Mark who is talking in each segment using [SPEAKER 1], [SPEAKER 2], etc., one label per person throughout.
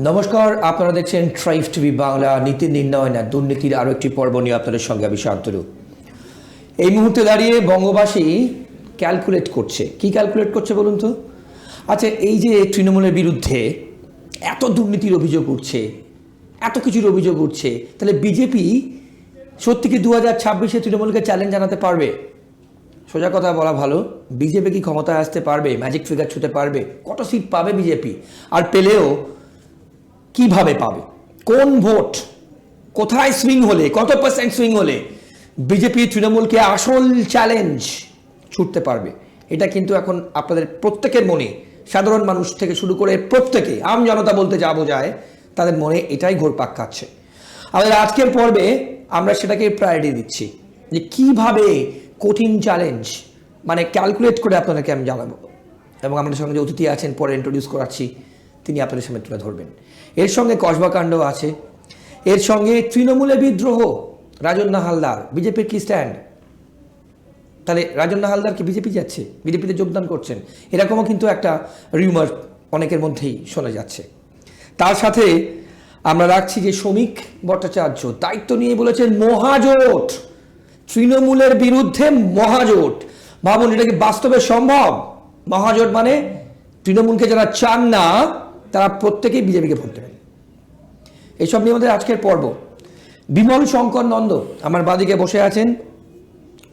[SPEAKER 1] নমস্কার, আপনারা দেখছেন ট্রাইব টিভি বাংলা। নীতি নির্ণয় না দুর্নীতির আরও একটি পর্ব নিয়ে আপনাদের সঙ্গে আমি শান্তনু। এই মুহূর্তে দাঁড়িয়ে বঙ্গবাসী ক্যালকুলেট করছে। কি ক্যালকুলেট করছে বলুন তো? আচ্ছা, এই যে তৃণমূলের বিরুদ্ধে এত দুর্নীতির অভিযোগ উঠছে, এত কিছুর অভিযোগ উঠছে, তাহলে বিজেপি সত্যি কি 2026-এ তৃণমূলকে চ্যালেঞ্জ জানাতে পারবে? সোজা কথা বলা ভালো, বিজেপি কি ক্ষমতায় আসতে পারবে? ম্যাজিক ফিগার ছুতে পারবে? কত সিট পাবে বিজেপি? আর পেলেও কিভাবে পাবে? কোন ভোট কোথায় সুইং হলে, কত পার্সেন্ট সুইং হলে বিজেপি তৃণমূলকে আসল চ্যালেঞ্জ ছুটতে পারবে? এটা কিন্তু এখন আপনাদের প্রত্যেকের মনে, সাধারণ মানুষ থেকে শুরু করে প্রত্যেকে, আম জনতা বলতে যা বোঝায়, তাদের মনে এটাই ঘুরপাক খাচ্ছে। আমাদের আজকের পর্বে আমরা সেটাকে প্রায়োরিটি দিচ্ছি যে কিভাবে কঠিন চ্যালেঞ্জ মানে ক্যালকুলেট করে আপনাদেরকে আমি জানাবো। এবং আমাদের সঙ্গে যে অতিথি আছেন, পরে ইন্ট্রোডিউস করাচ্ছি, তিনি আপনাদের সামনে তুলে ধরবেন। এর সঙ্গে কসবাকাণ্ড আছে, এর সঙ্গে তৃণমূলের বিদ্রোহ, রাজন্না হালদার, বিজেপির কি স্ট্যান্ড? তাহলে রাজন্না হালদার কি বিজেপি যাচ্ছে, বিজেপিতে যোগদান করছেন, এরকমও কিন্তু একটা রিউমার অনেকের মধ্যেই শোনা যাচ্ছে। তার সাথে আমরা রাখছি যে শ্রমিক ভট্টাচার্য দায়িত্ব নিয়ে বলেছেন মহাজোট, তৃণমূলের বিরুদ্ধে মহাজোট। ভাবুন, এটা কি বাস্তবে সম্ভব? মহাজোট মানে তৃণমূলকে যারা চান না তারা প্রত্যেকেই বিজেপিকে ভোট দেবেন। এইসব নিয়ে আমাদের আজকের পর্ব। বিমল শঙ্কর নন্দ আমার বাদিকে বসে আছেন,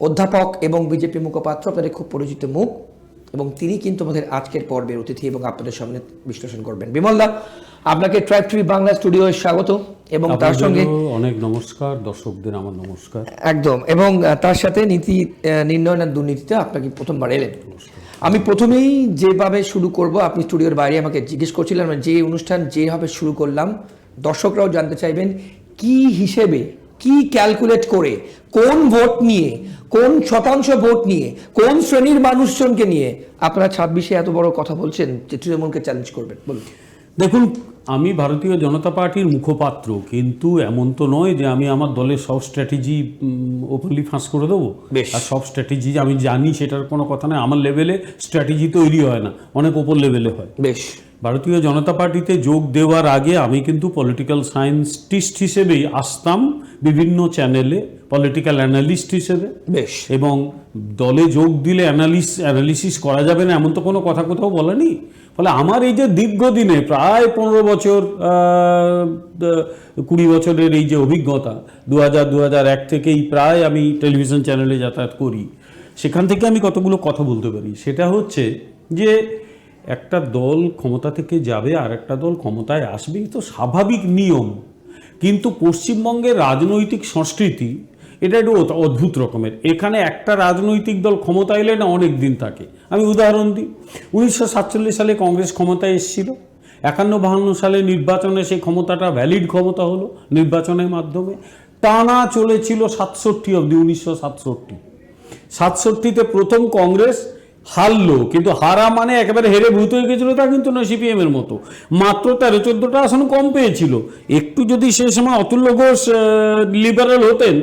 [SPEAKER 1] অধ্যাপক এবং বিজেপি মুখপাত্র, আপনাদের খুব পরিচিত মুখ, এবং তিনি কিন্তু আমাদের আজকের পর্বের অতিথি এবং আপনাদের সামনে বিশ্লেষণ করবেন। বিমলদা, আপনাকে ট্রাইব টিভি বাংলা স্টুডিওয়ে স্বাগত। এবং তার সঙ্গে
[SPEAKER 2] অনেক নমস্কার, দর্শকদের আমার নমস্কার।
[SPEAKER 1] একদম, এবং তার সাথে নীতি নির্ণয় না দুর্নীতিতে আপনাকে প্রথমবার এলেন। আমি প্রথমেই যেভাবে শুরু করব, আপনি স্টুডিওর বাইরে আমাকে জিজ্ঞেস করছিলেন, যে অনুষ্ঠান যেভাবে শুরু করলাম, দর্শকরাও জানতে চাইবেন কি হিসেবে, কি ক্যালকুলেট করে, কোন ভোট নিয়ে, কোন শতাংশ ভোট নিয়ে, কোন শ্রেণীর মানুষজনকে নিয়ে আপনারা 26-এ এত বড় কথা বলছেন যে তৃণমূলকে চ্যালেঞ্জ করবেন। বলুন।
[SPEAKER 2] দেখুন, আমি ভারতীয় জনতা পার্টির মুখপাত্র, কিন্তু এমন তো নয় যে আমি আমার দলের সব স্ট্র্যাটেজি ওপেনলি ফাঁস করে দেবো। আর সব স্ট্র্যাটেজি আমি জানি সেটার কোনো কথা নয়। আমার লেভেলে স্ট্র্যাটেজি তৈরি হয় না, অনেক ওপর লেভেলে হয়।
[SPEAKER 1] বেশ।
[SPEAKER 2] ভারতীয় জনতা পার্টিতে যোগ দেওয়ার আগে আমি কিন্তু পলিটিক্যাল সায়েন্টিস্ট হিসেবেই আসতাম, বিভিন্ন চ্যানেলে পলিটিক্যাল অ্যানালিস্ট হিসেবে।
[SPEAKER 1] বেশ।
[SPEAKER 2] এবং দলে যোগ দিলে অ্যানালিসিস করা যাবে না এমন তো কোনো কথা কোথাও বলেনি। ফলে আমার এই যে দীর্ঘদিনে প্রায় 15 বছর 20 বছরের এই যে অভিজ্ঞতা, 2001 থেকেই প্রায় আমি টেলিভিশন চ্যানেলে যাতায়াত করি, সেখান থেকে আমি কতগুলো কথা বলতে পারি। সেটা হচ্ছে যে একটা দল ক্ষমতা থেকে যাবে আর একটা দল ক্ষমতায় আসবে, তো স্বাভাবিক নিয়ম। কিন্তু পশ্চিমবঙ্গের রাজনৈতিক সংস্কৃতি এটা একটু অদ্ভুত রকমের। এখানে একটা রাজনৈতিক দল ক্ষমতা এলে না অনেক দিন থাকে। আমি উদাহরণ দিই, 1947 সালে কংগ্রেস ক্ষমতায় এসেছিল, 51-52 সালে নির্বাচনে সেই ক্ষমতাটা ভ্যালিড ক্ষমতা হলো নির্বাচনের মাধ্যমে। টানা চলেছিল 67 অবধি, 1967-তে প্রথম কংগ্রেস হারলো, কিন্তু হারা মানে একেবারে হেরে ভূত হয়ে গেছিল তা কিন্তু নয়। সিপিএম এর মতো মাত্র 13-14টা আসন কম পেয়েছিল। একটু যদি সেই সময় অতুল্য ঘোষ লিবারেল হতেন,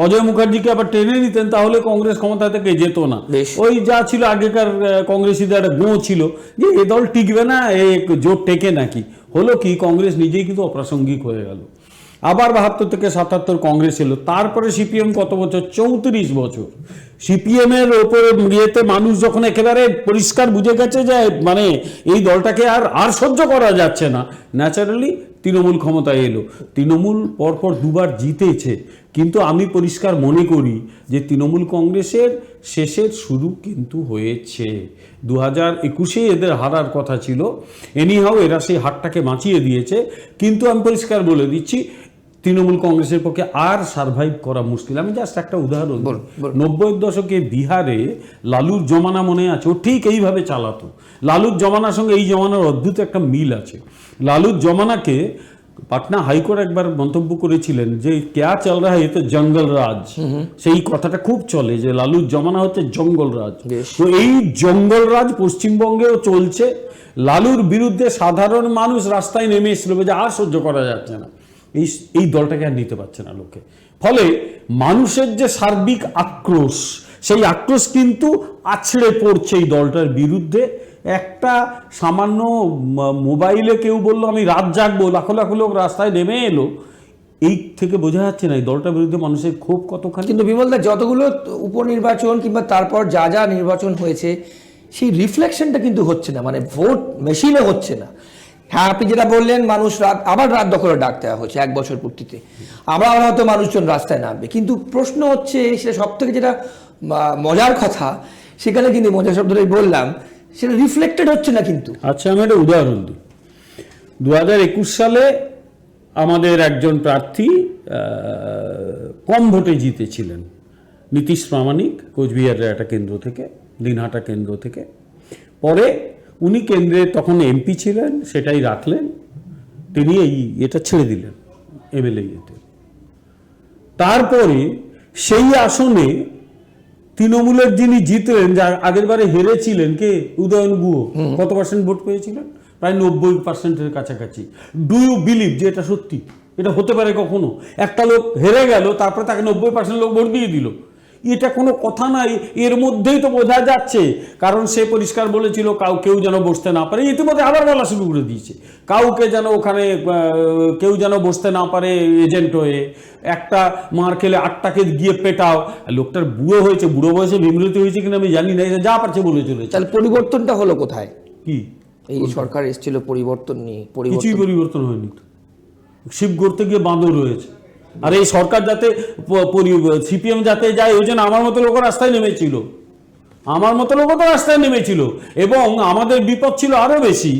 [SPEAKER 2] অজয় মুখার্জিকে আবার টেনে নিতেন, তাহলে কংগ্রেস ক্ষমতা থেকে যেত না। ওই যা ছিল আগেকার কংগ্রেসীদের একটা গো ছিল যে এ দল টিকবে না, এ জোট টেকে নাকি। হলো কি, কংগ্রেস নিজেই কিন্তু অপ্রাসঙ্গিক হয়ে গেল। আবার 72 থেকে 77 কংগ্রেস এলো। তারপরে সিপিএম কত বছর? 34 বছর। সিপিএমের ওপরে ইয়েতে মানুষ যখন একেবারে পরিষ্কার বুঝে গেছে যে মানে এই দলটাকে আর সহ্য করা যাচ্ছে না, ন্যাচারালি তৃণমূল ক্ষমতায় এলো। তৃণমূল পরপর দুবার জিতেছে, কিন্তু আমি পরিষ্কার মনে করি যে তৃণমূল কংগ্রেসের শেষের শুরু কিন্তু হয়েছে। 2021-এ এদের হারার কথা ছিল, এনিহাও এরা সেই হারটাকে বাঁচিয়ে দিয়েছে। কিন্তু আমি পরিষ্কার বলে দিচ্ছি, তৃণমূল কংগ্রেসের পক্ষে আর সারভাইভ করা মুশকিল। আমি জাস্ট একটা উদাহরণ, 90-এর দশকে বিহারে লালুর জমানা মনে আছে, ও ঠিক এইভাবে চালাতো। লালুর জমানার সঙ্গে এই জমানার অদ্ভুত একটা মিল আছে। লালুর জমানাকে পাটনা হাইকোর্ট একবার মন্তব্য করেছিলেন যে ক্যা চল রা হ্যায়, তো জঙ্গল রাজ। সেই কথাটা খুব চলে যে লালুর জমানা হচ্ছে জঙ্গল রাজ। তো এই জঙ্গল রাজ পশ্চিমবঙ্গেও চলছে। লালুর বিরুদ্ধে সাধারণ মানুষ রাস্তায় নেমে এসেছিল যে আর সহ্য করা যাচ্ছে না, এই দলটাকে আর নিতে পারছে না লোকে। ফলে মানুষের যে সার্বিক আক্রোশ, সেই আক্রোশ কিন্তু আছড়ে পড়ছে এই দলটার বিরুদ্ধে। একটা সামান্য মোবাইলে কেউ বললো আমি রাত জাগবো, লাখো লাখো লোক রাস্তায় নেমে এলো, এই থেকে বোঝা যাচ্ছে না এই দলটার বিরুদ্ধে মানুষের ক্ষোভ কতখানি।
[SPEAKER 1] কিন্তু বিমলদা, যতগুলো উপনির্বাচন কিংবা তারপর যা যা নির্বাচন হয়েছে সেই রিফ্লেকশনটা কিন্তু হচ্ছে না, মানে ভোট মেশিনে হচ্ছে না। হ্যাঁ, আপনি যেটা বললেন, মানুষ আবার রাত দখলে ডাক দেওয়া হচ্ছে 1 বছর পূর্তিতে, আবার হয়তো মানুষজন রাস্তায় নামবে, কিন্তু প্রশ্ন হচ্ছে সেটা সব থেকে যেটা মজার কথা, সেখানে কিন্তু মজার শব্দটাই বললাম, সেটা রিফ্লেক্টেড হচ্ছে না কিন্তু।
[SPEAKER 2] আচ্ছা, আমি একটা উদাহরণ দিই। 2021 সালে আমাদের একজন প্রার্থী কম ভোটে জিতেছিলেন, নীতিশ প্রামাণিক, কোচবিহারের একটা কেন্দ্র থেকে, দিনহাটা কেন্দ্র থেকে। পরে উনি কেন্দ্রে তখন এমপি ছিলেন, সেটাই রাখলেন, তিনি এটা ছেড়ে দিলেন এমএলএ ইয়েতে। তারপরে সেই আসনে তৃণমূলের যিনি জিতলেন, যার আগের বারে হেরেছিলেন, কে, উদয়ন গুহ, কত পার্সেন্ট ভোট পেয়েছিলেন? প্রায় 90%-এর কাছাকাছি। ডু ইউ বিলিভ যে এটা সত্যি? এটা হতে পারে কখনো? একটা লোক হেরে গেল, তারপরে তাকে 90% লোক ভোট দিয়ে দিল, এটা কোনো কথা নাই। এর মধ্যেই তো বোঝা যাচ্ছে, কারণ সে পরিষ্কার বলেছিল কেউ যেন বসতে না পারে, ইতিমধ্যে আবার বলা শুরু করে দিয়েছে কাউকে যেন ওখানে কেউ যেন বসতে না পারে এজেন্ট হয়ে। একটা মার খেলে 8টাকে গিয়ে পেটাও। লোকটার বুড়ো হয়েছে, বুড়ো বয়সে বিমৃতি হয়েছে কিনা আমি জানি না, যা পারছে বলে চলেছে।
[SPEAKER 1] তাহলে পরিবর্তনটা হলো কোথায়?
[SPEAKER 2] কি
[SPEAKER 1] এই সরকার এসেছিল, পরিবর্তন নিয়ে
[SPEAKER 2] কিছুই পরিবর্তন হয়নি। শিব গড়তে গিয়ে বাঁদর রয়েছে। আর এই সরকার যাতে সিপিএম যাতে যায়, ওই জন্য আমার মতো লোক রাস্তায় নেমেছিল, এবং আমাদের বিপদ ছিল আরো বেশি।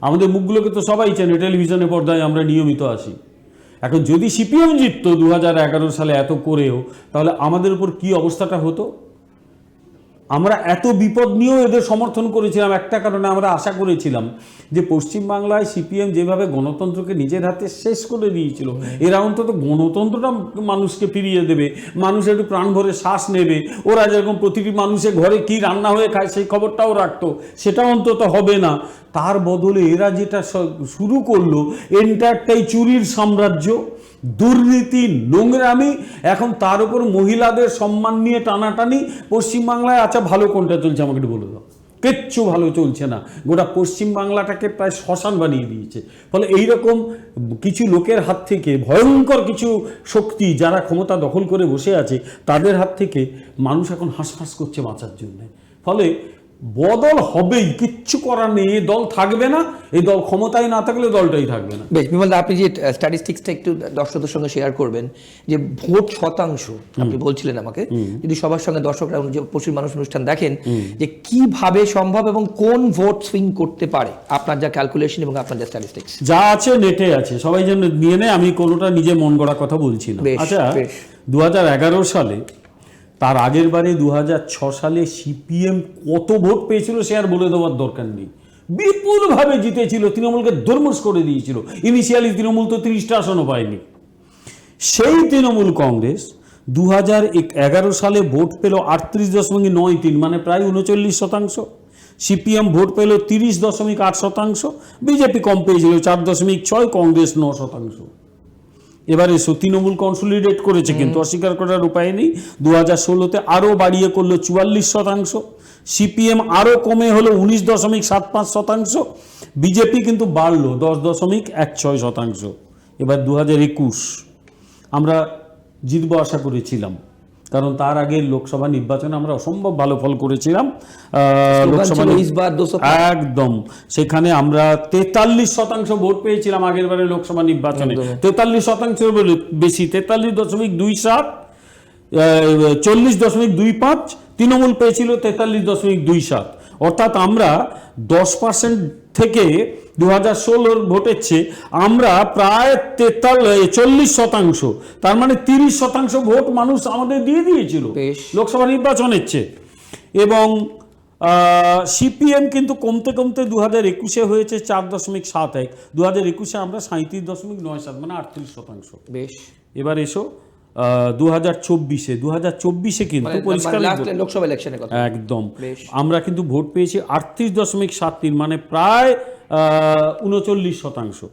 [SPEAKER 2] আমাদের মুখগুলোকে তো সবাই চেনে, টেলিভিশনের পর্দায় আমরা নিয়মিত আসি। এখন যদি সিপিএম জিততো 2011 সালে এত করেও, তাহলে আমাদের উপর কি অবস্থাটা হতো? আমরা এত বিপদ নিয়েও এদের সমর্থন করেছিলাম একটা কারণে, আমরা আশা করেছিলাম যে পশ্চিমবাংলায় সিপিএম যেভাবে গণতন্ত্রকে নিজের হাতে শেষ করে দিয়েছিল, এরা অন্তত গণতন্ত্রটা মানুষকে ফিরিয়ে দেবে, মানুষ একটু প্রাণ ভরে শ্বাস নেবে, ওরা যেরকম প্রতিটি মানুষের ঘরে কি রান্না হয়ে খায় সেই খবরটাও রাখতো, সেটা অন্তত হবে না। তার বদলে এরা যেটা শুরু করলো, এন্টারটাই চুরির সাম্রাজ্য, দুর্নীতি, নোংরামি, এখন তার উপর মহিলাদের সম্মান নিয়ে টানাটানি। পশ্চিমবাংলায় আচ্ছা ভালো কোনটা চলছে আমাকে একটু বলে দাও? কিচ্ছু ভালো চলছে না, গোটা পশ্চিমবাংলাটাকে প্রায় শ্মশান বানিয়ে দিয়েছে। ফলে এইরকম কিছু লোকের হাত থেকে, ভয়ঙ্কর কিছু শক্তি যারা ক্ষমতা দখল করে বসে আছে, তাদের হাত থেকে মানুষ এখন হাঁসফাঁস করছে বাঁচার জন্য। ফলে বদল হবেই, কিচ্ছু করার নেই। এই দল থাকবে না, এই দল ক্ষমতায় না থাকলে দলটাই থাকবে না।
[SPEAKER 1] বেশ বিমলদা, আপনি যে স্ট্যাটিস্টিক্সটা একটু দর্শকদের সঙ্গে শেয়ার করবেন, যে ভোট শতাংশ আপনি বলছিলেন আমাকে, যদি সবার সঙ্গে দর্শকরা যে প্রচুর মানুষ অনুষ্ঠান দেখেন, যে কিভাবে সম্ভব এবং কোন ভোট সুইং করতে পারে, আপনার যা ক্যালকুলেশন এবং আপনার যা স্ট্যাটিস্টিক্স
[SPEAKER 2] যা আছে নেটে আছে, সবাই যেন নিয়ে নেয়, আমি কোনোটা নিজে মন গড়া কথা বলছি না। আচ্ছা, 2011 সালে, তার আগের বারে 2006 সালে সিপিএম কত ভোট পেয়েছিল সে আর বলে দেওয়ার দরকার নেই। বিপুলভাবে জিতেছিল, তৃণমূলকে দরমস করে দিয়েছিল। ইনিশিয়ালি তৃণমূল তো 30টা আসনও পায়নি। সেই তৃণমূল কংগ্রেস 2011 সালে ভোট পেল 38.93, মানে প্রায় 39%। সিপিএম ভোট পেল 30.8%, বিজেপি কম পেয়েছিল 4.6, কংগ্রেস 9%। এবারে তৃণমূল কনসলিডেট করেছে, কিন্তু অস্বীকার করার উপায় নেই। 2016-তে আরও বাড়িয়ে করলো 44%, সিপিএম আরও কমে হলো 19.75%, বিজেপি কিন্তু বাড়লো 10.16%। এবার 2021 আমরা জিতবো আশা করেছিলাম, কারণ তার আগে লোকসভা নির্বাচনে আমরা অসম্ভব ভালো ফল করেছিলাম। লোকসভা একদম, সেখানে আমরা 43% ভোট পেয়েছিলাম আগের বারে লোকসভা নির্বাচনে, 43% বেশি, 43.27, 40.25। তৃণমূল পেয়েছিল 43.27, অর্থাৎ আমরা 10% থেকে 2016 ভোটের চেয়ে আমরা প্রায় 40%, তার মানে 30% ভোট মানুষ আমাদের দিয়ে দিয়েছিল লোকসভা নির্বাচনের চেয়ে। এবং সিপিএম কিন্তু কমতে কমতে 2021-এ হয়েছে 4.71, 2021-এ আমরা 37.97, মানে 38%।
[SPEAKER 1] বেশ, এবার
[SPEAKER 2] এসো 2024-এ কিন্তু পরিষ্কার
[SPEAKER 1] লোকসভা ইলেকশনের কথা
[SPEAKER 2] একদম, আমরা কিন্তু ভোট পেয়েছি 38.73, মানে প্রায় 39%।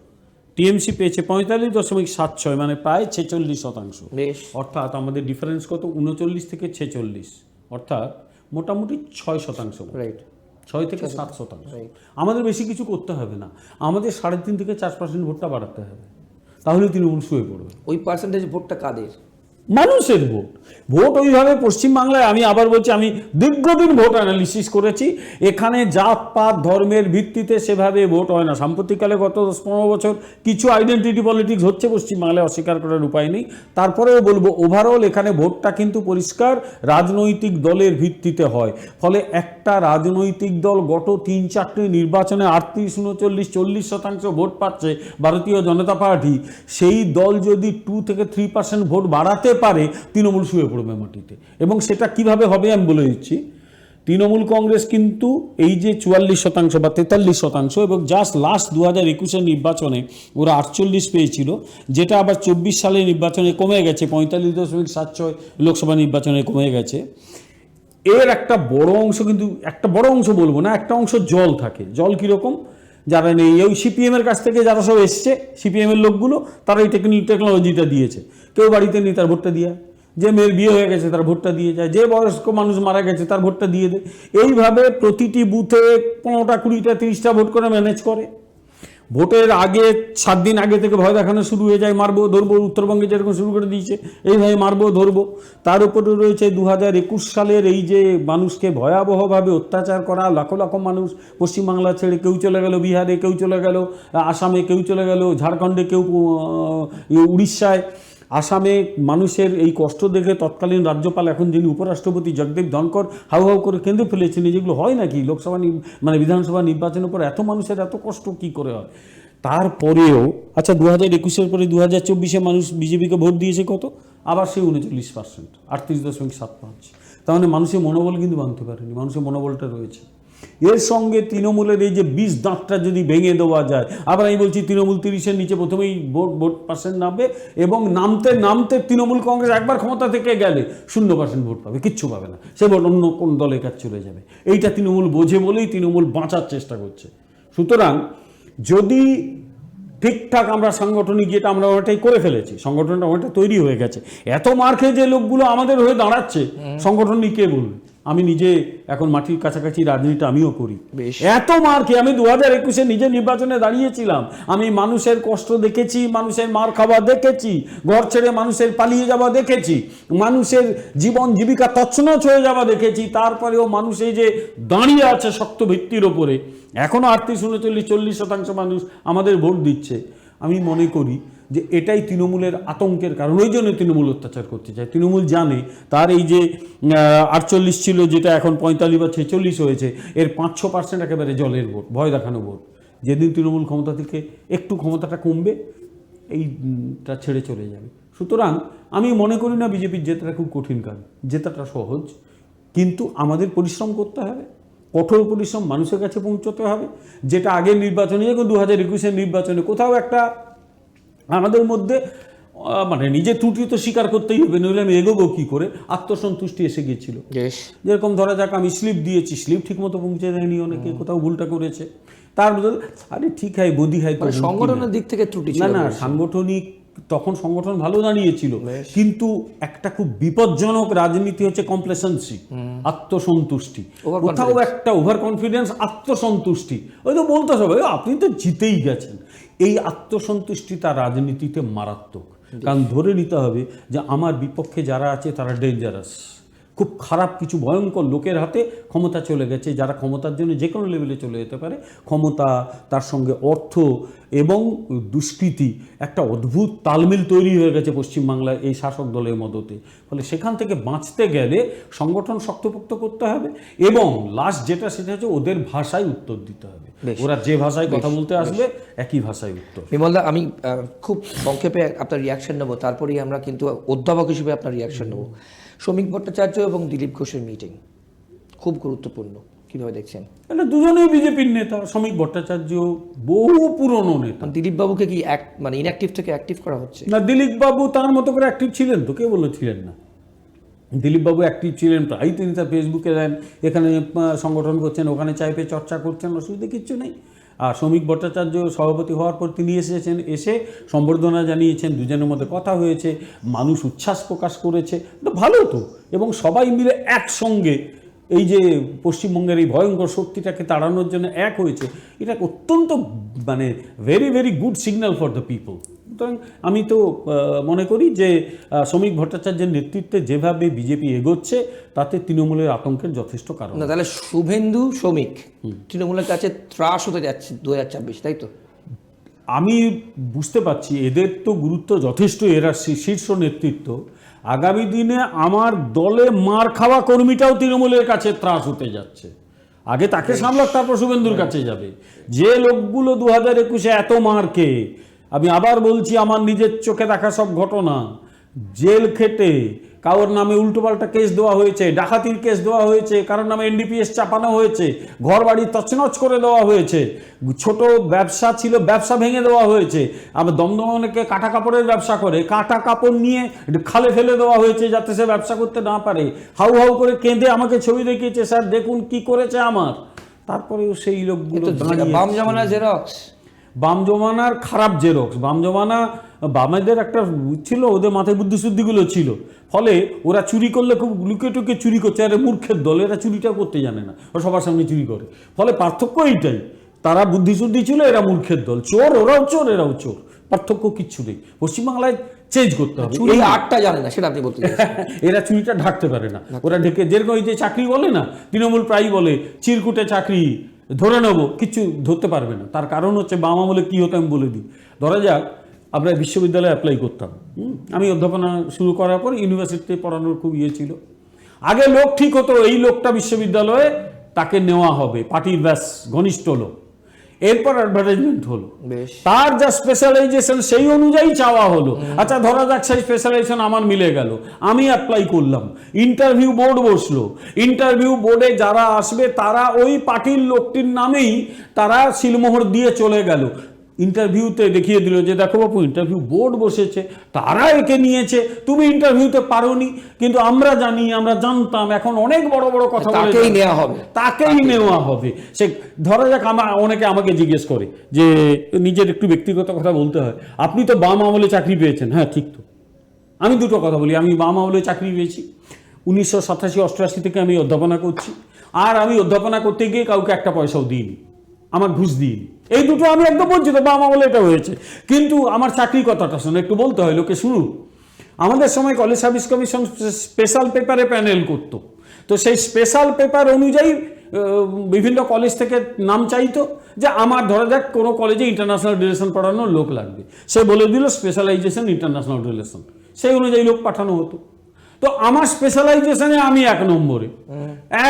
[SPEAKER 2] টিএমসি পেয়েছে 45.76, মানে প্রায় 46%। অর্থাৎ আমাদের ডিফারেন্স কত? 39 থেকে 46, অর্থাৎ মোটামুটি 6% ভোট।
[SPEAKER 1] রাইট।
[SPEAKER 2] 6 থেকে 7%। আমাদের বেশি কিছু করতে হবে না, আমাদের 3.5 থেকে 4% ভোটটা বাড়াতে হবে, তাহলে তৃণমূল শুয়ে পড়বে।
[SPEAKER 1] ওই পার্সেন্টেজ ভোটটা কাদের?
[SPEAKER 2] মানুষের ভোট। ভোট ওইভাবে পশ্চিমবাংলায়, আমি আবার বলছি, আমি দীর্ঘদিন ভোট অ্যানালিসিস করেছি, এখানে জাতপাত ধর্মের ভিত্তিতে সেভাবে ভোট হয় না। সাম্প্রতিককালে গত 10-15 বছর কিছু আইডেন্টিটি পলিটিক্স হচ্ছে পশ্চিমবাংলায়, অস্বীকার করার উপায় নেই। তারপরেও বলবো ওভারঅল এখানে ভোটটা কিন্তু পরিষ্কার রাজনৈতিক দলের ভিত্তিতে হয়। ফলে একটা রাজনৈতিক দল গত 3-4টি নির্বাচনে 38-39-40% ভোট পাচ্ছে, ভারতীয় জনতা পার্টি, সেই দল যদি 2 থেকে 3% ভোট বাড়াতে পারে, তৃণমূল শুয়ে পড়বে মাটিতে। এবং সেটা কিভাবে হবে আমি বলে দিচ্ছি। তৃণমূল কংগ্রেস কিন্তু এই যে 44% বা 43% এবং জাস্ট লাস্ট 2021-এর নির্বাচনে ওরা 48 পেয়েছিল, যেটা আবার 24 সালের নির্বাচনে কমে গেছে, 45.76 লোকসভা নির্বাচনে কমে গেছে। এর একটা বড় অংশ, কিন্তু একটা বড় অংশ বলবো না, একটা অংশ জল থাকে। জল কীরকম? যারা নেই, ওই সিপিএমের কাছ থেকে যারা সব এসছে, সিপিএমের লোকগুলো, তারা এই টেকনোলজিটা দিয়েছে। কেউ বাড়িতে নেই, তার ভোটটা দিয়ে, যে মেয়ের বিয়ে হয়ে গেছে তার ভোটটা দিয়ে যায়, যে বয়স্ক মানুষ মারা গেছে তার ভোটটা দিয়ে দেয়। এইভাবে প্রতিটি বুথে 15টা 20টা 30টা ভোট করে ম্যানেজ করে। ভোটের আগে 7 দিন আগে থেকে ভয় দেখানো শুরু হয়ে যায়, মারবো ধরবো, উত্তরবঙ্গে যেরকম শুরু করে দিয়েছে এইভাবে মারবো ধরবো। তার উপরে রয়েছে 2021 সালের এই যে মানুষকে ভয়াবহভাবে অত্যাচার করা, লাখো লাখো মানুষ পশ্চিমবাংলা ছেড়ে কেউ চলে গেল বিহারে, কেউ চলে গেল আসামে, কেউ চলে গেল ঝাড়খণ্ডে, কেউ উড়িষ্যায়। আসামে মানুষের এই কষ্ট দেখে তৎকালীন রাজ্যপাল, এখন যিনি উপরাষ্ট্রপতি জগদীপ ধনকর, হাউ হাউ করে কেঁদে ফেলেছেন। যেগুলো হয় নাকি লোকসভা মানে বিধানসভা নির্বাচনের পর এত মানুষের এত কষ্ট কি করে হয়? তারপরেও আচ্ছা 2021-এর পরে 2024-এ মানুষ বিজেপিকে ভোট দিয়েছে কত? আবার সেই 39%, 38.75। তার মানে মানুষের মনোবল কিন্তু ভাঙতে পারেনি, মানুষের মনোবলটা রয়েছে। এর সঙ্গে তৃণমূলের এই যে 20 দাঁতটা যদি ভেঙে দেওয়া যায়, আবার আমি বলছি তৃণমূল 30-এর নিচে প্রথমেই ভোট পার্সেন্ট নামবে, এবং নামতে নামতে তৃণমূল কংগ্রেস একবার ক্ষমতা থেকে গেলে 0% ভোট পাবে, কিচ্ছু পাবে না, সে ভোট অন্য কোন দলের কাছে চলে যাবে। এইটা তৃণমূল বোঝে বলেই তৃণমূল বাঁচার চেষ্টা করছে। সুতরাং যদি ঠিকঠাক আমরা সাংগঠনিক যেটা আমরা ওটাই করে ফেলেছি, সংগঠনটা ওটা তৈরি হয়ে গেছে, এত মার খেয়ে যে লোকগুলো আমাদের হয়ে দাঁড়াচ্ছে, সংগঠনিক কে বলবে? আমি নিজে এখন মাটির কাছাকাছি রাজনীতিটা আমিও করি। এত মার খেয়ে আমি 2021-এ নিজে নির্বাচনে দাঁড়িয়েছিলাম, আমি মানুষের কষ্ট দেখেছি, মানুষের মার খাওয়া দেখেছি, ঘর ছেড়ে মানুষের পালিয়ে যাওয়া দেখেছি, মানুষের জীবন জীবিকা তছনছ হয়ে যাওয়া দেখেছি। তারপরেও মানুষ এই যে দাঁড়িয়ে আছে শক্ত ভিত্তির ওপরে, এখনও 38-39-40% মানুষ আমাদের ভোট দিচ্ছে। আমি মনে করি যে এটাই তৃণমূলের আতঙ্কের কারণ। ওই জন্য তৃণমূল অত্যাচার করতে চায়। তৃণমূল জানে তার এই যে 48 ছিল, যেটা এখন 45 বা 46 হয়েছে, এর 5-6% একেবারে জলের ভোট, ভয় দেখানো ভোট। যেদিন তৃণমূল ক্ষমতা থেকে একটু ক্ষমতাটা কমবে, এইটা ছেড়ে চলে যাবে। সুতরাং আমি মনে করি না বিজেপির জেতাটা খুব কঠিন কাজ, জেতাটা সহজ, কিন্তু আমাদের পরিশ্রম করতে হবে, কঠোর পরিশ্রম, মানুষের কাছে পৌঁছতে হবে। যেটা আগের নির্বাচনে, যেমন 2021-এর নির্বাচনে কোথাও একটা আমাদের মধ্যে মানে নিজের ত্রুটি তো স্বীকার করতেই হবে, নইলে আমি এগোবো কী করে, আত্মসন্তুষ্টি এসে গিয়েছিল। যেরকম ধরা যাক আমি স্লিপ দিয়েছি, স্লিপ ঠিক মতো পৌঁছে দেয়নি, অনেকে কোথাও ভুলটা করেছে, তার বদল আরে ঠিক হয় বদি হয়,
[SPEAKER 1] সংগঠনের দিক থেকে ত্রুটি
[SPEAKER 2] না না, সাংগঠনিক তখন সংগঠন ভালো দাঁড়িয়েছিল, কিন্তু একটা খুব বিপজ্জনক রাজনীতি হচ্ছে কমপ্লেসেন্সি, আত্মসন্তুষ্টি, কোথাও একটা ওভার কনফিডেন্স, আত্মসন্তুষ্টি। ওই তো বলতে হবে আপনি তো জিতেই গেছেন, এই আত্মসন্তুষ্টিটা রাজনীতিতে মারাত্মক। কারণ ধরে নিতে হবে যে আমার বিপক্ষে যারা আছে তারা ডেঞ্জারাস, খুব খারাপ কিছু ভয়ঙ্কর লোকের হাতে ক্ষমতা চলে গেছে, যারা ক্ষমতার জন্য যে কোনো লেভেলে চলে যেতে পারে। ক্ষমতা, তার সঙ্গে অর্থ এবং দুষ্কৃতি, একটা অদ্ভুত তালমিল তৈরি হয়ে গেছে পশ্চিমবাংলায় এই শাসক দলের মদতে। ফলে সেখান থেকে বাঁচতে গেলে সংগঠন শক্তপোক্ত করতে হবে, এবং লাস্ট যেটা সেটা হচ্ছে ওদের ভাষায় উত্তর দিতে হবে। ওরা যে ভাষায় কথা বলতে আসবে একই ভাষায় উত্তর।
[SPEAKER 1] বিমলদা, আমি খুব সংক্ষেপে আপনার রিয়াকশন নেবো, তারপরেই আমরা কিন্তু অধ্যাপক হিসেবে আপনার রিয়াকশন নেবো। শ্রমিক ভট্টাচার্য এবং দিলীপ ঘোষের মিটিং খুব গুরুত্বপূর্ণ, কিভাবে দেখছেন?
[SPEAKER 2] এটা দুজনেই বিজেপির নেতা। শ্রমিক ভট্টাচার্য বহু পুরনো নেতা।
[SPEAKER 1] দিলীপ বাবুকে কি মানে ইনঅ্যাক্টিভ থেকে অ্যাক্টিভ করা হচ্ছে?
[SPEAKER 2] না, দিলীপ বাবু তার মতো করে অ্যাক্টিভ ছিলেন তো, কে বলেছিলেন না? দিলীপ বাবু অ্যাক্টিভ ছিলেন, প্রায় তিনি তার ফেসবুকে দেন, এখানে সংগঠন করছেন, ওখানে চাইপে চর্চা করছেন, অসুবিধা কিচ্ছু নেই। আর শ্রমিক ভট্টাচার্য সভাপতি হওয়ার পর তিনি এসেছেন, এসে সম্বর্ধনা জানিয়েছেন, দুজনের মধ্যে কথা হয়েছে, মানুষ উচ্ছ্বাস প্রকাশ করেছে, তো ভালো তো। এবং সবাই মিলে একসঙ্গে এই যে পশ্চিমবঙ্গের এই ভয়ঙ্কর শক্তিটাকে তাড়ানোর জন্য এক হয়েছে, এটা অত্যন্ত মানে very very good signal for the people. সুতরাং আমি তো মনে করি যে শ্রমিক ভট্টাচার্যের নেতৃত্বে যেভাবে বিজেপি এগোচ্ছে তাতে তৃণমূলের আতঙ্কের যথেষ্ট কারণ।
[SPEAKER 1] না, তাহলে শুভেন্দু শ্রমিক তৃণমূলের কাছে ত্রাস হতে যাচ্ছে 2024, তাই তো?
[SPEAKER 2] আমি বুঝতে পারছি এদের তো গুরুত্ব যথেষ্ট, এরা শীর্ষ নেতৃত্ব। আগামী দিনে আমার দলে মার খাওয়া কর্মীটাও তৃণমূলের কাছে ত্রাস হতে যাচ্ছে। আগে তাকে সামলাক, তারপর শুভেন্দুর কাছে যাবে। যে লোকগুলো 2021-এ এত মার খেয়ে, আমি আবার বলছি, আমার নিজের চোখে দেখা সব ঘটনা, জেল খেটে কারোর নামে উল্টোপাল্টা কেস দেওয়া হয়েছে, ডাকাতির কেস দেওয়া হয়েছে, কারোর নামে NDPS চাপানো হয়েছে, ঘর বাড়ি তছনছ করে দেওয়া হয়েছে, ছোট ব্যবসা ছিল ব্যবসা ভেঙে দেওয়া হয়েছে। আবার দমদমকে কাটা কাপড়ের ব্যবসা করে, কাটা কাপড় নিয়ে খালে ফেলে দেওয়া হয়েছে যাতে সে ব্যবসা করতে না পারে। হাউ হাউ করে কেঁদে আমাকে ছবি দেখিয়েছে, স্যার দেখুন কি করেছে আমার। তারপরেও সেই লোকগুলো
[SPEAKER 1] বাম জামানা জেরক্স,
[SPEAKER 2] বাম জমানার খারাপ জেরক্স। বাম জমানা বামেদের একটা ছিল, ওদের মাথায় বুদ্ধিশুদ্ধিগুলো ছিল, ফলে ওরা চুরি করলে খুব লুকিয়ে টুকিয়ে চুরি করছে। আরে মূর্খের দল, এরা চুরিটা করতে জানে না, ওরা সবার সামনে চুরি করে। ফলে পার্থক্য এইটাই, তারা বুদ্ধিশুদ্ধি ছিল, এরা মূর্খের দল। চোর ওরাও চোর, এরাও চোর, পার্থক্য কিচ্ছু নেই। পশ্চিমবাংলায় চেঞ্জ করতে হবে।
[SPEAKER 1] চুরি আটটা জানে না, সেটা আপনি বলতে চাইছেন?
[SPEAKER 2] এরা চুরিটা ঢাকতে পারে না, ওরা ঢেকে, যেরকম এই যে চাকরি বলে না, তৃণমূল প্রায়ই বলে চিরকুটে চাকরি ধরে নেবো, কিছু ধরতে পারবে না। তার কারণ হচ্ছে বাম আমলে কী হতো আমি বলে দিই। ধরা যাক আমরা বিশ্ববিদ্যালয়ে অ্যাপ্লাই করতাম, আমি অধ্যাপনা শুরু করার পর ইউনিভার্সিটিতে পড়ানোর খুব ইয়ে ছিল। আগে লোক ঠিক হতো, এই লোকটা বিশ্ববিদ্যালয়ে তাকে নেওয়া হবে, পার্টির ব্যাস ঘনিষ্ঠ লোক। এরপর অ্যাডভার্টাইজমেন্ট হলো, তার যা স্পেশালাইজেশন সেই অনুযায়ী চাওয়া হলো। আচ্ছা ধরা যাক সেই স্পেশালাইজেশন আমার মিলে গেল, আমি অ্যাপ্লাই করলাম, ইন্টারভিউ বোর্ড বসলো। ইন্টারভিউ বোর্ডে যারা আসবে তারা ওই পার্টির লোকটির নামেই তারা সিলমোহর দিয়ে চলে গেল। ইন্টারভিউতে দেখিয়ে দিল যে দেখো বাবু ইন্টারভিউ বোর্ড বসেছে, তারা একে নিয়েছে, তুমি ইন্টারভিউতে পারোনি। কিন্তু আমরা জানি, আমরা জানতাম, এখন অনেক বড় বড় কথা বলে
[SPEAKER 1] তাকেই নেওয়া হবে,
[SPEAKER 2] তাকেই নেওয়া হবে। সে ধরা যাক অনেকে আমাকে জিজ্ঞেস করে যে, নিজের একটু ব্যক্তিগত কথা বলতে হয়, আপনি তো বাম আমলে চাকরি পেয়েছেন। হ্যাঁ ঠিক তো, আমি দুটো কথা বলি, আমি বাম আমলে চাকরি পেয়েছি। 1987-88 থেকে আমি অধ্যাপনা করছি, আর আমি অধ্যাপনা করতে গিয়ে কাউকে একটা পয়সাও দিইনি, আমার ঘুষ দিইনি। এই দুটো আমি একদম বঞ্চিত, বাম আমলে এটা হয়েছে। কিন্তু আমার চাকরির কথাটা শুনে একটু বলতে হয়, লোকে শুনুন। আমাদের সময় কলেজ সার্ভিস কমিশন স্পেশাল পেপারে প্যানেল করতো, তো সেই স্পেশাল পেপার অনুযায়ী বিভিন্ন কলেজ থেকে নাম চাইতো যে আমার ধরা যাক কোনো কলেজে ইন্টারন্যাশনাল রিলেশন পড়ানোর লোক লাগবে, সে বলে দিল স্পেশালাইজেশন ইন্টারন্যাশনাল রিলেশন, সেই অনুযায়ী লোক পাঠানো হতো। তো আমার স্পেশালাইজেশনে আমি 1 নম্বরে,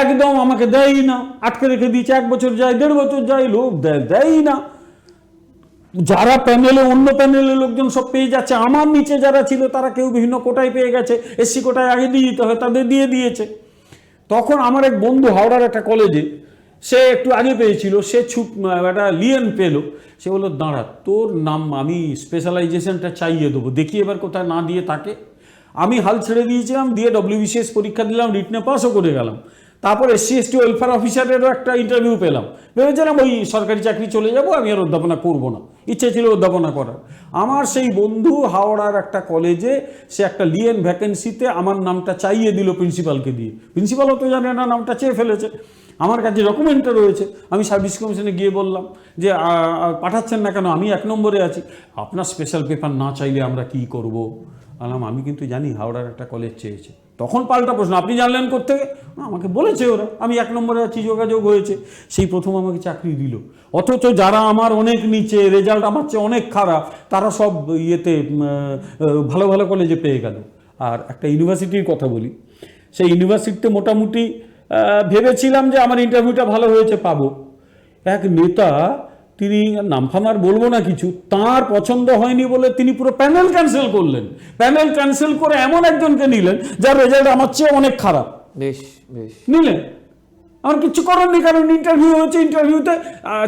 [SPEAKER 2] একদম আমাকে দেয়ই না, আটকে রেখে দিয়েছে। 1 বছর যায়, 1.5 বছর যায়, লোক দেয়ই না। যারা প্যানেলে, অন্য প্যানেলের লোকজন সব পেয়ে যাচ্ছে, আমার নিচে যারা ছিল তারা কেউ বিভিন্ন কোটায় পেয়ে গেছে, এসসি কোটায় আগে দিয়ে দিতে হয়, তাদের দিয়ে দিয়েছে। তখন আমার এক বন্ধু হাওড়ার একটা কলেজে, সে একটু আগে পেয়েছিল, সে একটা লিয়েন পেল। সে বললো দাঁড়া, তোর নাম আমি স্পেশালাইজেশনটা চাইয়ে দেবো, দেখি এবার কোথায় না দিয়ে থাকে। আমি হাল ছেড়ে দিয়েছিলাম, দিয়ে WBCS পরীক্ষা দিলাম, রিটনে পাসও করে গেলাম। তারপর SC/ST ওয়েলফেয়ার অফিসারেরও একটা ইন্টারভিউ পেলাম। ভেবেছিলাম ওই সরকারি চাকরি চলে যাব, আমি আর অধ্যাপনা করবো না, ইচ্ছে ছিল অধ্যাপনা করার। আমার সেই বন্ধু হাওড়ার একটা কলেজে, সে একটা লিয়েন ভ্যাকেন্সিতে আমার নামটা চাইয়ে দিল প্রিন্সিপালকে দিয়ে। প্রিন্সিপালও তো জানে না, নামটা চেয়ে ফেলেছে। আমার কাছে ডকুমেন্টটা রয়েছে। আমি সার্ভিস কমিশনে গিয়ে বললাম যে পাঠাচ্ছেন না কেন, আমি 1 নম্বরে আছি, আপনার স্পেশাল পেপার না চাইলে আমরা কি করব? বললাম আমি কিন্তু জানি হাওড়ার একটা কলেজ চেয়েছে। তখন পাল্টা প্রশ্ন, আপনি জানলেন কোত্থেকে? আমাকে বলেছে ওরা, আমি 1 নম্বরে আছি, যোগাযোগ হয়েছে। সেই প্রথম আমাকে চাকরি দিল। অথচ যারা আমার অনেক নিচে, রেজাল্ট আমার চেয়ে অনেক খারাপ, তারা সব ইয়েতে ভালো ভালো কলেজে পেয়ে গেল। আর একটা ইউনিভার্সিটির কথা বলি, সেই ইউনিভার্সিটিতে মোটামুটি ভেবেছিলাম যে আমার ইন্টারভিউটা ভালো হয়েছে, পাবো। এক নেতা, তিনি নাম ফাম আর বলবো না কিছু, তার পছন্দ হয়নি বলে তিনি পুরো প্যানেল ক্যান্সেল করলেন। প্যানেল ক্যান্সেল করে এমন একজনকে নিলেন যার রেজাল্ট আমার চেয়ে অনেক খারাপ।
[SPEAKER 1] বেশ বেশ
[SPEAKER 2] নিলেন, আমার কিছু করার নেই, কারণ ইন্টারভিউ হয়েছে। ইন্টারভিউতে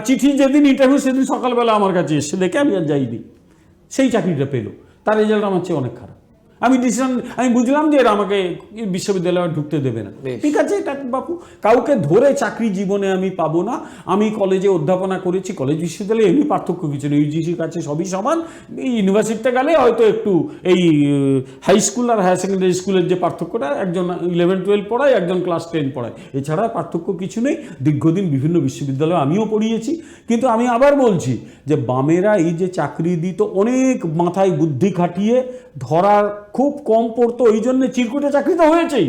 [SPEAKER 2] চিঠি যেদিন ইন্টারভিউ সেদিন সকালবেলা আমার কাছে এসে দেখে আমি আর যাইনি, সেই চাকরিটা পেল। তার রেজাল্ট আমার চেয়ে অনেক খারাপ। আমি বুঝলাম যে এরা আমাকে বিশ্ববিদ্যালয়ে ঢুকতে দেবে না,
[SPEAKER 1] বেশ।
[SPEAKER 2] ঠিক আছে, এটা বাপু কাউকে ধরে চাকরি জীবনে আমি পাবো না। আমি কলেজে অধ্যাপনা করেছি, কলেজ বিশ্ববিদ্যালয়ে এমনি পার্থক্য কিছু নেই, ইউজিসির কাছে সবই সমান। এই ইউনিভার্সিটিতে গেলে হয়তো একটু এই হাই স্কুল আর হায়ার সেকেন্ডারি স্কুলের যে পার্থক্যটা, একজন 11-12 পড়ায়, একজন ক্লাস 10 পড়ায়, এছাড়া পার্থক্য কিছু নেই। দীর্ঘদিন বিভিন্ন বিশ্ববিদ্যালয়ে আমিও পড়িয়েছি। কিন্তু আমি আবার বলছি যে বামেরা এই যে চাকরি দিত, অনেক মাথায় বুদ্ধি খাটিয়ে, ধরার খুব কম পড়তো, এই জন্য চিরকুটে চাকরি তো হয়েছেই।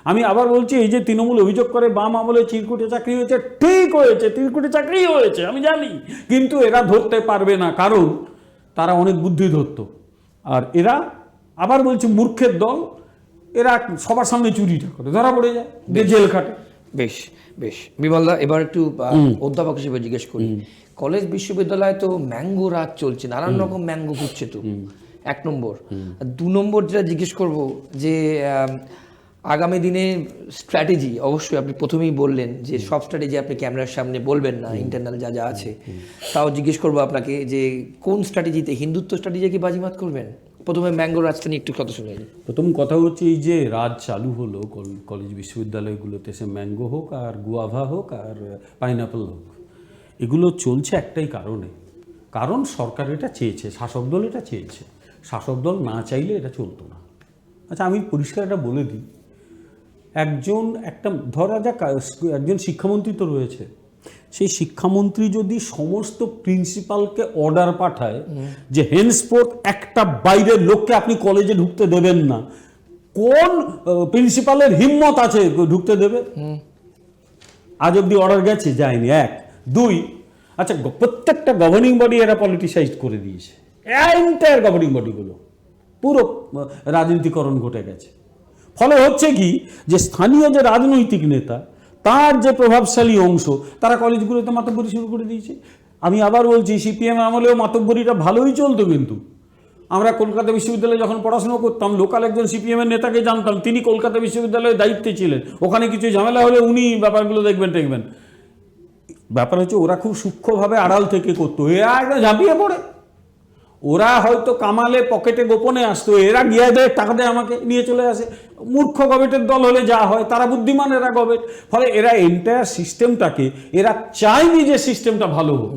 [SPEAKER 2] আমি আবার বলছি, এই যে তৃণমূল অভিযোগ করে বাম আমলে চিরকুটে চাকরি হয়েছে, ঠিক হয়েছে, চিরকুটে চাকরি হয়েছে, আমি জানি। কিন্তু এরা ধরতে পারবে না, কারণ তারা অনেক বুদ্ধি ধরতো। আর এরা আবার বলছি মূর্খের দল, এরা সবার সামনে চুরিটা করে, ধরা পড়ে যায়, জেল খাটে।
[SPEAKER 1] বেশ বেশ, বিমলদা এবার একটু অধ্যাপক হিসেবে জিজ্ঞেস করি, কলেজ বিশ্ববিদ্যালয়ে তো ম্যাঙ্গো রাজ চলছে, নানান রকম ম্যাঙ্গো ঘুরছে, তো 1 নম্বর। 2 নম্বর যেটা জিজ্ঞেস করব যে আগামী দিনে স্ট্র্যাটেজি, অবশ্যই আপনি প্রথমেই বললেন যে সব স্ট্র্যাটেজি আপনি ক্যামেরার সামনে বলবেন না, ইন্টারনাল যা যা আছে, তাও জিজ্ঞেস করবো আপনাকে যে কোন স্ট্র্যাটেজিতে, হিন্দুত্ব স্ট্র্যাটেজি কি বাজিমাত করবেন? প্রথমে ম্যাঙ্গো রাজটা নিয়ে একটু কথা শুনে নিই।
[SPEAKER 2] প্রথম কথা হচ্ছে, এই যে রাজ চালু হলো কলেজ বিশ্ববিদ্যালয়গুলোতে, সে ম্যাঙ্গো হোক আর গুয়াভা হোক আর পাইনাপেল হোক, এগুলো চলছে একটাই কারণে, কারণ সরকার এটা চেয়েছে, শাসক দল এটা চেয়েছে। শাসক দল না চাইলে এটা চলতো না। আচ্ছা, আমি পরিষ্কার এটা বলে দিই, ধরা যাক একজন শিক্ষামন্ত্রী তো রয়েছে, সেই শিক্ষামন্ত্রী যদি সমস্ত প্রিন্সিপালকে অর্ডার পাঠায় যে হেন্সফোর্থ একটা বাইরের লোককে আপনি কলেজে ঢুকতে দেবেন না, কোন প্রিন্সিপালের হিম্মত আছে ঢুকতে দেবে? আজ অব্দি অর্ডার গেছে? যায়নি। 1, 2, আচ্ছা, প্রত্যেকটা গভর্নিং বডি এরা পলিটিসাইজ করে দিয়েছে, এন্টায়ার গভর্নিং বডিগুলো পুরো রাজনীতিকরণ ঘটে গেছে। ফলে হচ্ছে কি, যে স্থানীয় যে রাজনৈতিক নেতা, তার যে প্রভাবশালী অংশ, তারা কলেজগুলোতে মাতব্বরি শুরু করে দিয়েছে। আমি আবার বলছি, সিপিএম আমলেও মাতব্বরিটা ভালোই চলতো, কিন্তু আমরা কলকাতা বিশ্ববিদ্যালয়ে যখন পড়াশোনা করতাম, লোকাল একজন সিপিএমের নেতাকে জানতাম, তিনি কলকাতা বিশ্ববিদ্যালয়ের দায়িত্বে ছিলেন, ওখানে কিছু ঝামেলা হলে উনি ব্যাপারগুলো দেখবেন। ব্যাপার হচ্ছে ওরা খুব সূক্ষ্মভাবে আড়াল থেকে করতো, এরা একদম ঝাঁপিয়ে পড়ে। ওরা হয়তো কামালে পকেটে গোপনে আসতো, এরা গিয়ে দেয়, টাকা দেয়, আমাকে নিয়ে চলে আসে। মূর্খ গবেটের দল হলে যা হয়, তারা বুদ্ধিমান, এরা গবেট। ফলে এরা এন্টায়ার সিস্টেমটাকে, এরা চায়নি যে সিস্টেমটা ভালো হোক।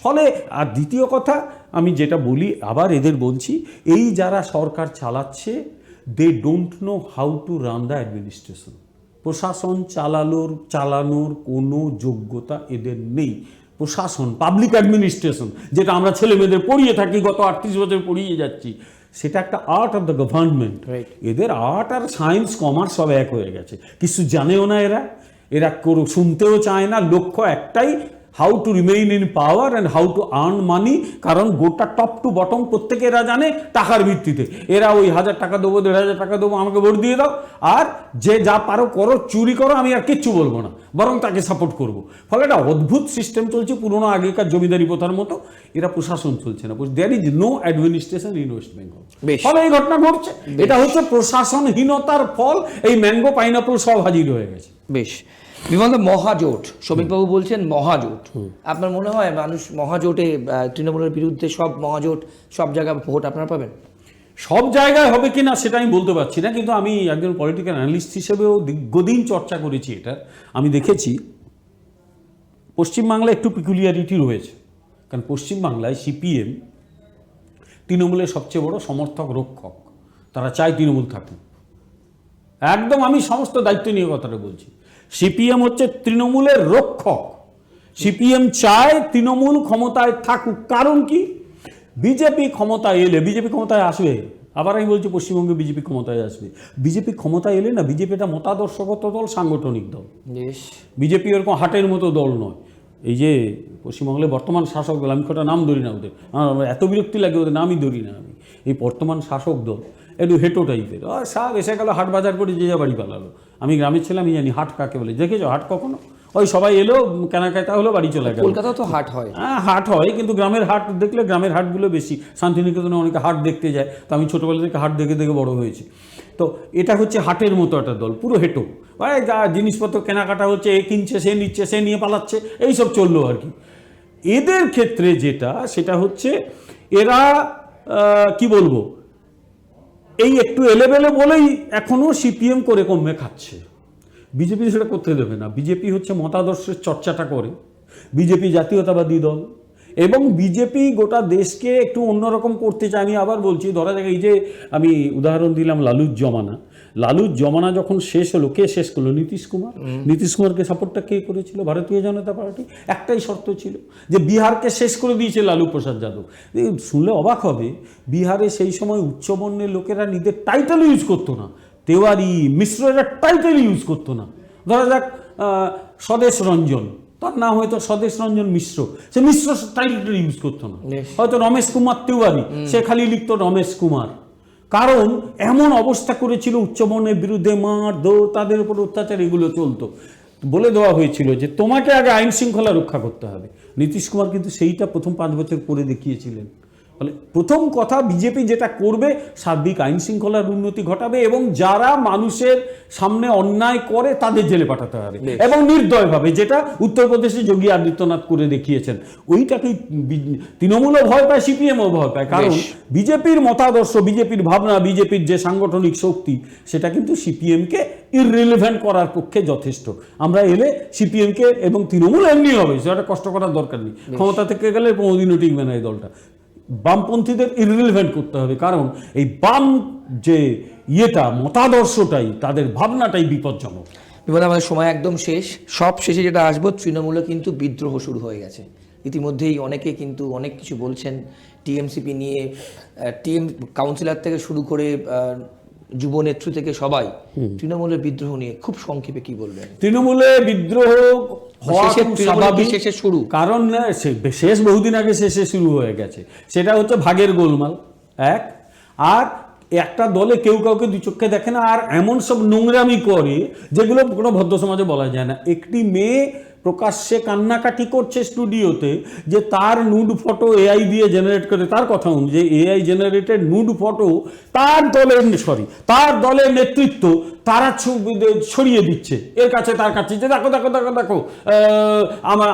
[SPEAKER 2] ফলে আর দ্বিতীয় কথা আমি যেটা বলি, আবার এদের বলছি, এই যারা সরকার চালাচ্ছে, they don't know how to run the administration. প্রশাসন চালানোর কোনো যোগ্যতা এদের নেই। প্রশাসন, পাবলিক অ্যাডমিনিস্ট্রেশন, যেটা আমরা ছেলে মেয়েদের পড়িয়ে থাকি, গত 38 বছর পড়িয়ে যাচ্ছি, সেটা একটা আর্ট অফ দ্য গভর্নমেন্ট। এদের আর্ট আর সায়েন্স, কমার্স সব এক হয়ে গেছে, কিছু জানেও না এরা শুনতেও চায় না। লক্ষ্য একটাই, how to remain in power and how to earn money. কারণ গোটা টপ টু বটম প্রত্যেকে এরা জানে টাকার ভিত্তিতে। এরা ওই 1000 টাকা দেবো, 1500 টাকা দেবো, আমাকে ভোট দিয়ে দাও, আর যে যা পারো করো, চুরি করো, আমি আর কিচ্ছু বলবো না, বরং তাকে সাপোর্ট করবো। ফলে একটা অদ্ভুত সিস্টেম চলছে, পুরোনো আগেকার জমিদারি প্রথার মতো। এরা প্রশাসন চলছে না, there is no administration in West Bengal. ফলে এই ঘটনা ঘটছে, এটা হচ্ছে প্রশাসনহীনতার ফল। এই ম্যাঙ্গো, পাইনাপল সব হাজির হয়ে গেছে।
[SPEAKER 1] বেশ, বিমলদা, মহাজোট, শ্রমিকবাবু বলছেন মহাজোট, আপনার মনে হয় মানুষ মহাজোটে, তৃণমূলের বিরুদ্ধে সব মহাজোট, সব জায়গায় ভোট আপনারা পাবেন?
[SPEAKER 2] সব জায়গায় হবে কিনা সেটা আমি বলতে পারছি না, কিন্তু আমি একজন পলিটিক্যাল অ্যানালিস্ট হিসেবেও দীর্ঘদিন চর্চা করেছি এটা। আমি দেখেছি পশ্চিমবাংলায় একটু পিকুলিয়ারিটি রয়েছে, কারণ পশ্চিমবাংলায় সিপিএম তৃণমূলের সবচেয়ে বড় সমর্থক, রক্ষক। তারা চায় তৃণমূল থাকুক, একদম আমি সমস্ত দায়িত্ব নিয়ে কথাটা বলছি। সিপিএম হচ্ছে তৃণমূলের রক্ষক। সিপিএম চায় তৃণমূল ক্ষমতায় থাকুক। কারণ কি, বিজেপি ক্ষমতায় এলে, বিজেপি ক্ষমতায় আসবে, আবার আমি বলছি পশ্চিমবঙ্গে বিজেপি ক্ষমতায় আসবে। বিজেপি ক্ষমতায় এলে না, বিজেপি একটা মতাদর্শগত দল, সাংগঠনিক দল। বিজেপি এরকম হাটের মতো দল নয়। এই যে পশ্চিমবঙ্গের বর্তমান শাসক দল, আমি কটা নাম ধরি না ওদের, এত বিরক্তি লাগে ওদের নামই ধরি না আমি। এই বর্তমান শাসক দল একটু হেঁটো টাইপের, সব এসে গেল, হাট বাজার করে যে যা বাড়ি পালালো। আমি গ্রামের ছেলে, আমি জানি হাট কাকে বলে। দেখেছো হাট কখনো? ওই সবাই এলো, কেনাকাটা হলো, বাড়ি চলে গেল।
[SPEAKER 1] কলকাতাও তো হাট হয়।
[SPEAKER 2] হ্যাঁ, হাট হয়, কিন্তু গ্রামের হাট দেখলে, গ্রামের হাটগুলো বেশি। শান্তিনিকেতনে অনেকে হাট দেখতে যায়, তো আমি ছোটোবেলা থেকে হাট দেখে দেখে বড় হয়েছি। তো এটা হচ্ছে হাটের মতো একটা দল, পুরো হেঁটো, যা জিনিসপত্র কেনাকাটা হচ্ছে, এ কিনছে, সে নিচ্ছে, সে নিয়ে পালাচ্ছে, এইসব চললো আর কি। এদের ক্ষেত্রে যেটা, সেটা হচ্ছে এরা কি বলবো, এই একটু এলেবেলে বলেই এখনো সিপিএম করে কমে খাচ্ছে। বিজেপি সেটা করতে দেবে না। বিজেপি হচ্ছে মতাদর্শের চর্চাটা করে, বিজেপি জাতীয়তাবাদী দল, এবং বিজেপি গোটা দেশকে একটু অন্যরকম করতে চায়। আমি আবার বলছি, ধরা যাক এই যে আমি উদাহরণ দিলাম লালুর জমানা যখন শেষ হলো, কে শেষ করলো? নীতিশ কুমার। নীতিশ কুমারকে সাপোর্টটা কে করেছিল? ভারতীয় জনতা পার্টি। একটাই শর্ত ছিল যে বিহারকে শেষ করে দিয়েছে লালু প্রসাদ যাদব। শুনলে অবাক হবে, বিহারে সেই সময় উচ্চবর্ণের লোকেরা নিজের টাইটেল ইউজ করতো না, তেওয়ারি মিশ্র এরা টাইটেল ইউজ করতো না। ধরা যাক স্বদেশ রঞ্জন, তার নাম হয়তো স্বদেশ রঞ্জন মিশ্র, সে মিশ্র টাইটেল ইউজ করতো না। হয়তো রমেশ কুমার তেওয়ারি, সে খালি লিখতো রমেশ কুমার। কারণ এমন অবস্থা করেছিল, উচ্চবর্ণের বিরুদ্ধে মারধর, তাদের উপর অত্যাচার, এগুলো চলতো। বলে দেওয়া হয়েছিল যে তোমাকে আগে আইন শৃঙ্খলা রক্ষা করতে হবে। নীতিশ কুমার কিন্তু সেইটা প্রথম 5 বছর করে দেখিয়েছিলেন। ফলে প্রথম কথা, বিজেপি যেটা করবে সার্বিক আইন শৃঙ্খলার উন্নতি ঘটাবে, এবং যারা মানুষের সামনে অন্যায় করে তাদের জেলে পাঠাতে হবে, এবং নির্দয়ভাবে, যেটা উত্তরপ্রদেশে যোগী আদিত্যনাথ করে দেখিয়েছেন। ওইটাকেই তৃণমূলও ভয় পায়, সিপিএমও ভয় পায়। কারণ বিজেপির মতাদর্শ, বিজেপির ভাবনা, বিজেপির যে সাংগঠনিক শক্তি, সেটা কিন্তু সিপিএমকে ইররিলেভেন্ট করার পক্ষে যথেষ্ট। আমরা এলে সিপিএমকে এবং তৃণমূল এমনি হবে, সেটা কষ্ট করার দরকার নেই। ক্ষমতা থেকে গেলে কোনোদিনও টিকবে না এই দলটা। বামপন্থীদের ইররিলেভেন্ট করতে হবে, কারণ এই বাম যে মতাদর্শটাই, তাদের ভাবনাটাই বিপজ্জনক।
[SPEAKER 1] আমাদের সময় একদম শেষ। সব শেষে যেটা আসবো, তৃণমূলে কিন্তু বিদ্রোহ শুরু হয়ে গেছে ইতিমধ্যেই। অনেকে কিন্তু অনেক কিছু বলছেন টিএমসিপি নিয়ে, কাউন্সিলর থেকে শুরু করে যুব নেত্রী থেকে সবাই তৃণমূলের বিদ্রোহ নিয়ে খুব সংক্ষেপে কি বলবেন?
[SPEAKER 2] তৃণমূলে বিদ্রোহ
[SPEAKER 1] শেষে শুরু,
[SPEAKER 2] কারণ শেষ বহুদিন আগে শেষে শুরু হয়ে গেছে। সেটা হচ্ছে ভাগের গোলমাল এক, আর একটা দলে কেউ কাউকে দুই চোখে দেখে না, আর এমন সব নোংরামি করে যেগুলো কোনো ভদ্র সমাজে বলা যায় না। একটি মেয়ে প্রকাশ্যে কান্নাকাটি করছে স্টুডিওতে, যে তার নুড ফটো এআই দিয়ে জেনারেট করে, তার কথা অনুযায়ী এআই জেনারেটেড নুড ফটো তার দলের নেতৃত্ব তারা ছড়িয়ে দিচ্ছে এর কাছে তার কাছে, যে দেখো দেখো দেখো দেখো আমার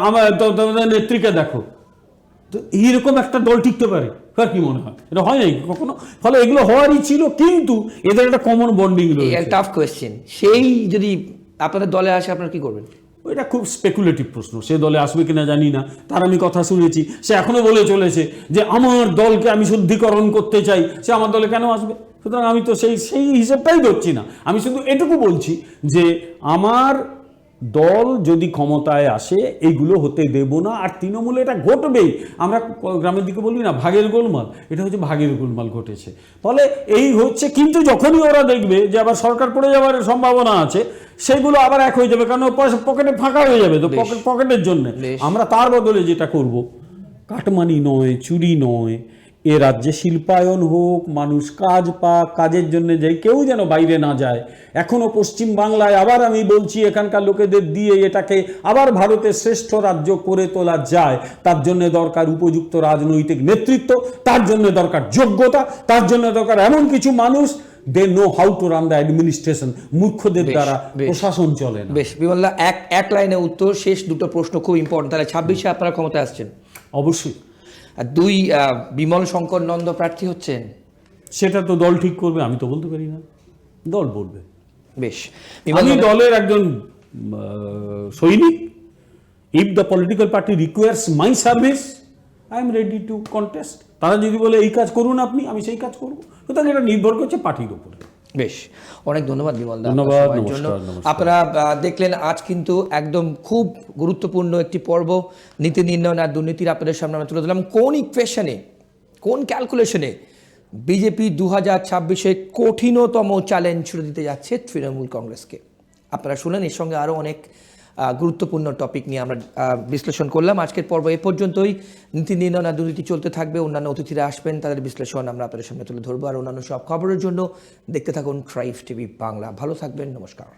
[SPEAKER 2] নেত্রীকে দেখো। তো এইরকম একটা দল টিকতে পারে? কার কি মনে হয়? এটা হয় নাই কখনো। ফলে এগুলো হওয়ারই ছিল, কিন্তু এদের একটা কমন বন্ডিং রয়েছে।
[SPEAKER 1] টাফ কোয়েশ্চেন, সেই যদি আপনাদের দলে আসে আপনারা কি করবেন?
[SPEAKER 2] ওইটা খুব স্পেকুলেটিভ প্রশ্ন। সে দলে আসবে কিনা জানি না, তার আমি কথা শুনেছি, সে এখনো বলে চলেছে যে আমার দলকে আমি শুদ্ধিকরণ করতে চাই। সে আমার দলে কেন আসবে? সুতরাং আমি তো সেই হিসেবটাই ধরছি না। আমি শুধু এটুকু বলছি যে আমার দল যদি ক্ষমতায় আসে এইগুলো হতে দেব না, আর তৃণমূলে এটা ঘটবেই। আমরা গ্রামের দিকে বলি না ভাগের গোলমাল, এটা হচ্ছে ভাগের গোলমাল ঘটেছে। ফলে এই হচ্ছে, কিন্তু যখনই ওরা দেখবে যে আবার সরকার পড়ে যাওয়ার সম্ভাবনা আছে, সেগুলো আবার এক হয়ে যাবে, কারণ পয়সা পকেটে ফাঁকা হয়ে যাবে। তো পকেটের জন্য আমরা তার বদলে যেটা করব, কাটমানি নয়, চুরি নয়, এ রাজ্যে শিল্পায়ন হোক, মানুষ কাজ পাক, কাজের জন্য যাই, কেউ যেন বাইরে না যায়। এখনো পশ্চিম বাংলায়, আবার আমি বলছি, এখানকার লোকেদের দিয়ে এটাকে আবার ভারতের শ্রেষ্ঠ রাজ্য করে তোলা যায়। তার জন্য দরকার উপযুক্ত রাজনৈতিক নেতৃত্ব, তার জন্য দরকার যোগ্যতা, তার জন্য দরকার এমন কিছু মানুষ they know how to run the administration. মূর্খদের দ্বারা প্রশাসন চলে না।
[SPEAKER 1] বেশ, বিমলদা, এক লাইনে উত্তর। শেষ দুটো প্রশ্ন খুব ইম্পর্টেন্ট। তাহলে 26-এ আপনারা ক্ষমতায় আসছেন?
[SPEAKER 2] অবশ্যই।
[SPEAKER 1] আর 2, বিমল শঙ্কর নন্দ প্রার্থী হচ্ছেন?
[SPEAKER 2] সেটা তো দল ঠিক করবে, আমি তো বলতে পারি না, দল বলবে।
[SPEAKER 1] বেশ,
[SPEAKER 2] আমি দলের একজন সৈনিক। If the political party requires my service, I am ready to contest. তারা যদি বলে এই কাজ করুন আপনি, আমি সেই কাজ করবো। সুতরাং এটা নির্ভর করছে পার্টির উপরে।
[SPEAKER 1] বেশ, অনেক ধন্যবাদ বিমলদা।
[SPEAKER 2] ধন্যবাদ।
[SPEAKER 1] আপনারা দেখলেন আজ কিন্তু একদম খুব গুরুত্বপূর্ণ একটি পর্ব, নীতি নির্ণয় আর দুর্নীতির আপনাদের সামনে আমরা তুলে দিলাম। কোন ইকুয়েশনে, কোন ক্যালকুলেশনে বিজেপি 2026-এ কঠিনতম চ্যালেঞ্জ ছুড়ে দিতে যাচ্ছে তৃণমূল কংগ্রেসকে। আপনারা শুনলেন, এর সঙ্গে আরও অনেক গুরুত্বপূর্ণ টপিক নিয়ে আমরা বিশ্লেষণ করলাম। আজকের পর্ব এ পর্যন্তই। নীতি নির্ণয় আর দুর্নীতি চলতে থাকবে, অন্যান্য অতিথিরা আসবেন, তাদের বিশ্লেষণ আমরা আপনাদের সামনে তুলে ধরবো। আর অন্যান্য সব খবরের জন্য দেখতে থাকুন ট্রাইব টিভি বাংলা। ভালো থাকবেন, নমস্কার।